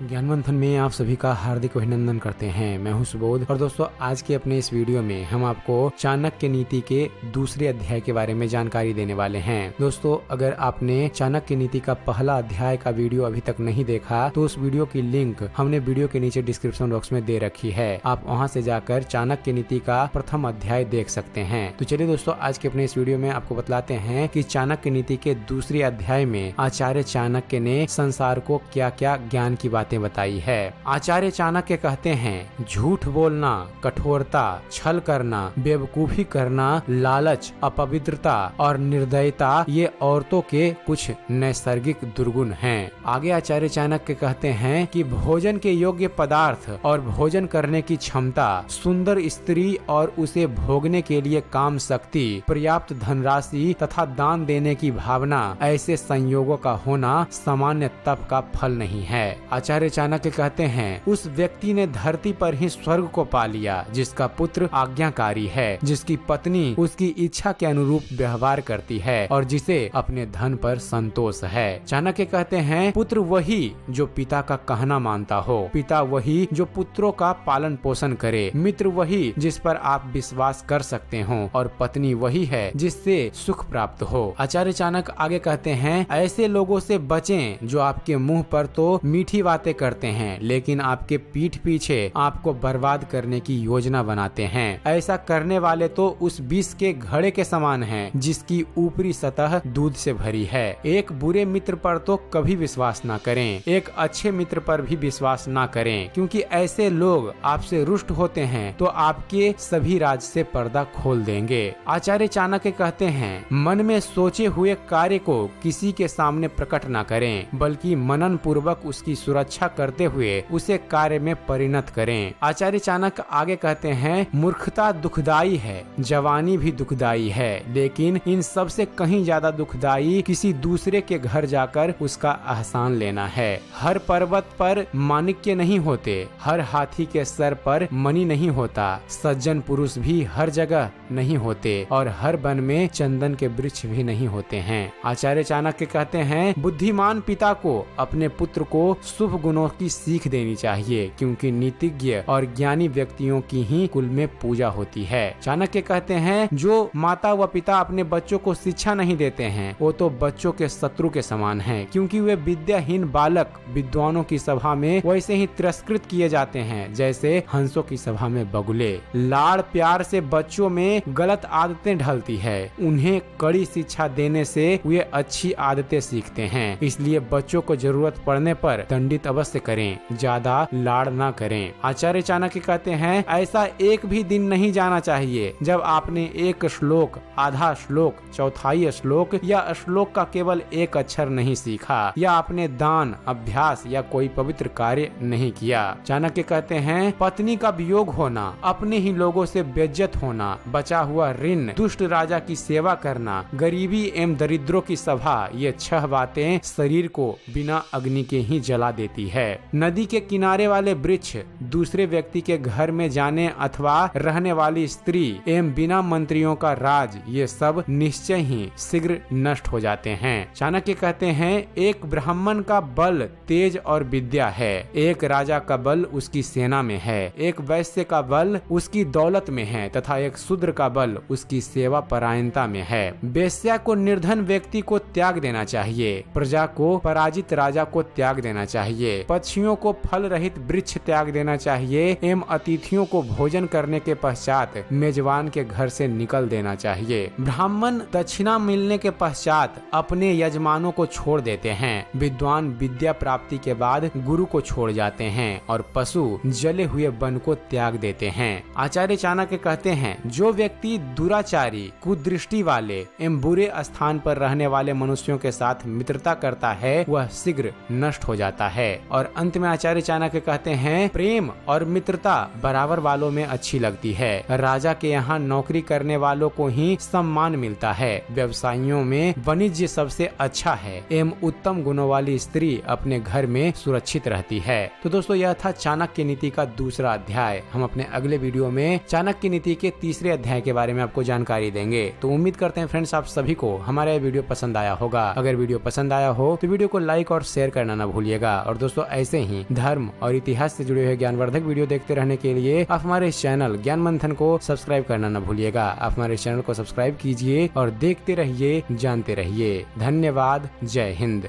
ज्ञान मंथन में आप सभी का हार्दिक अभिनंदन करते हैं। मैं हूं सुबोध और दोस्तों आज के अपने इस वीडियो में हम आपको चाणक्य नीति के दूसरे अध्याय के बारे में जानकारी देने वाले हैं। दोस्तों अगर आपने चाणक्य नीति का पहला अध्याय का वीडियो अभी तक नहीं देखा तो उस वीडियो की लिंक हमने वीडियो के नीचे डिस्क्रिप्शन बॉक्स में दे रखी है। आप वहां से जाकर चाणक्य नीति का प्रथम अध्याय देख सकते हैं। तो चलिए दोस्तों आज के अपने इस वीडियो में आपको बतलाते हैं कि चाणक्य नीति के दूसरे अध्याय में आचार्य चाणक्य ने संसार को क्या क्या ज्ञान की बातें बताई है। आचार्य चाणक्य कहते हैं झूठ बोलना, कठोरता, छल करना, बेवकूफी करना, लालच, अपवित्रता और निर्दयता ये औरतों के कुछ नैसर्गिक दुर्गुण हैं। आगे आचार्य चाणक्य कहते हैं कि भोजन के योग्य पदार्थ और भोजन करने की क्षमता, सुंदर स्त्री और उसे भोगने के लिए काम शक्ति, पर्याप्त धनराशि तथा दान देने की भावना ऐसे संयोगों का होना सामान्य तप का फल नहीं है। आचार्य चाणक्य कहते हैं उस व्यक्ति ने धरती पर ही स्वर्ग को पा लिया जिसका पुत्र आज्ञाकारी है, जिसकी पत्नी उसकी इच्छा के अनुरूप व्यवहार करती है और जिसे अपने धन पर संतोष है। चाणक्य कहते हैं पुत्र वही जो पिता का कहना मानता हो, पिता वही जो पुत्रों का पालन पोषण करे, मित्र वही जिस पर आप विश्वास कर सकते हो और पत्नी वही है जिससे सुख प्राप्त हो। आचार्य चाणक्य आगे कहते हैं ऐसे लोगों से बचें जो आपके मुंह पर तो मीठी बातें करते हैं लेकिन आपके पीठ पीछे आपको बर्बाद करने की योजना बनाते हैं। ऐसा करने वाले तो उस विष के घड़े के समान हैं जिसकी ऊपरी सतह दूध से भरी है। एक बुरे मित्र पर तो कभी विश्वास ना करें, एक अच्छे मित्र पर भी विश्वास ना करें, क्योंकि ऐसे लोग आपसे रुष्ट होते हैं तो आपके सभी राज से पर्दा खोल देंगे। आचार्य चाणक्य कहते हैं मन में सोचे हुए कार्य को किसी के सामने प्रकट ना करें, बल्कि मनन पूर्वक उसकी सुरक्षा करते हुए उसे कार्य में परिणत करें। आचार्य चाणक्य आगे कहते हैं मूर्खता दुखदाई है, जवानी भी दुखदाई है, लेकिन इन सब से कहीं ज्यादा दुखदाई किसी दूसरे के घर जाकर उसका एहसान लेना है। हर पर्वत पर माणिक्य नहीं होते, हर हाथी के सर पर मणि नहीं होता, सज्जन पुरुष भी हर जगह नहीं होते और हर वन में चंदन के वृक्ष भी नहीं होते हैं। आचार्य चाणक्य कहते हैं बुद्धिमान पिता को अपने पुत्र को शुभ गुणों की सीख देनी चाहिए, क्योंकि नीतिज्ञ और ज्ञानी व्यक्तियों की ही कुल में पूजा होती है। चाणक्य कहते हैं जो माता व पिता अपने बच्चों को शिक्षा नहीं देते हैं वो तो बच्चों के शत्रु के समान हैं, क्योंकि वे विद्याहीन बालक विद्वानों की सभा में वैसे ही तिरस्कृत किए जाते हैं जैसे हंसों की सभा में बगुले। लाड़ प्यार से बच्चों में गलत आदतें ढलती है, उन्हें कड़ी शिक्षा देने से वे अच्छी आदतें सीखते हैं। इसलिए बच्चों को जरूरत पड़ने पर दंडित अवश्य करें, ज्यादा लाड़ ना करें। आचार्य चाणक्य कहते हैं ऐसा एक भी दिन नहीं जाना चाहिए जब आपने एक श्लोक, आधा श्लोक, चौथाई श्लोक या श्लोक का केवल एक अक्षर नहीं सीखा या आपने दान, अभ्यास या कोई पवित्र कार्य नहीं किया। चाणक्य कहते हैं पत्नी का वियोग होना, अपने ही लोगों से बेइज्जत होना, बचा हुआ ऋण, दुष्ट राजा की सेवा करना, गरीबी एवं दरिद्रों की सभा, ये 6 बातें शरीर को बिना अग्नि के ही जला देती है। नदी के किनारे वाले वृक्ष, दूसरे व्यक्ति के घर में जाने अथवा रहने वाली स्त्री एवं बिना मंत्रियों का राज, ये सब निश्चय ही शीघ्र नष्ट हो जाते हैं। चाणक्य कहते हैं एक ब्राह्मण का बल तेज और विद्या है, एक राजा का बल उसकी सेना में है, एक वैश्य का बल उसकी दौलत में है तथा एक शूद्र का बल उसकी सेवा परायणता में है। वेश्या को निर्धन व्यक्ति को त्याग देना चाहिए, प्रजा को पराजित राजा को त्याग देना चाहिए, पक्षियों को फल रहित वृक्ष त्याग देना चाहिए एवं अतिथियों को भोजन करने के पश्चात मेजबान के घर से निकल देना चाहिए। ब्राह्मण दक्षिणा मिलने के पश्चात अपने यजमानों को छोड़ देते हैं, विद्वान विद्या प्राप्ति के बाद गुरु को छोड़ जाते हैं और पशु जले हुए वन को त्याग देते हैं। आचार्य चाणक्य कहते हैं जो व्यक्ति दुराचारी, कुदृष्टि वाले एवं बुरे स्थान पर रहने वाले मनुष्यों के साथ मित्रता करता है वह शीघ्र नष्ट हो जाता है। और अंत में आचार्य चाणक्य कहते हैं प्रेम और मित्रता बराबर वालों में अच्छी लगती है। राजा के यहाँ नौकरी करने वालों को ही सम्मान मिलता है, व्यवसायियों में वाणिज्य सबसे अच्छा है एवं उत्तम गुणों वाली स्त्री अपने घर में सुरक्षित रहती है। तो दोस्तों यह था चाणक्य नीति का दूसरा अध्याय। हम अपने अगले वीडियो में चाणक्य नीति के तीसरे अध्याय के बारे में आपको जानकारी देंगे। तो उम्मीद करते हैं फ्रेंड्स आप सभी को हमारा यह वीडियो पसंद आया होगा। अगर वीडियो पसंद आया हो तो वीडियो को लाइक और शेयर करना न भूलिएगा और दोस्तों दोस्तों ऐसे ही धर्म और इतिहास से जुड़े हुए ज्ञानवर्धक वीडियो देखते रहने के लिए आप हमारे इस चैनल ज्ञान मंथन को सब्सक्राइब करना न भूलिएगा। आप हमारे इस चैनल को सब्सक्राइब कीजिए और देखते रहिए, जानते रहिए। धन्यवाद। जय हिंद।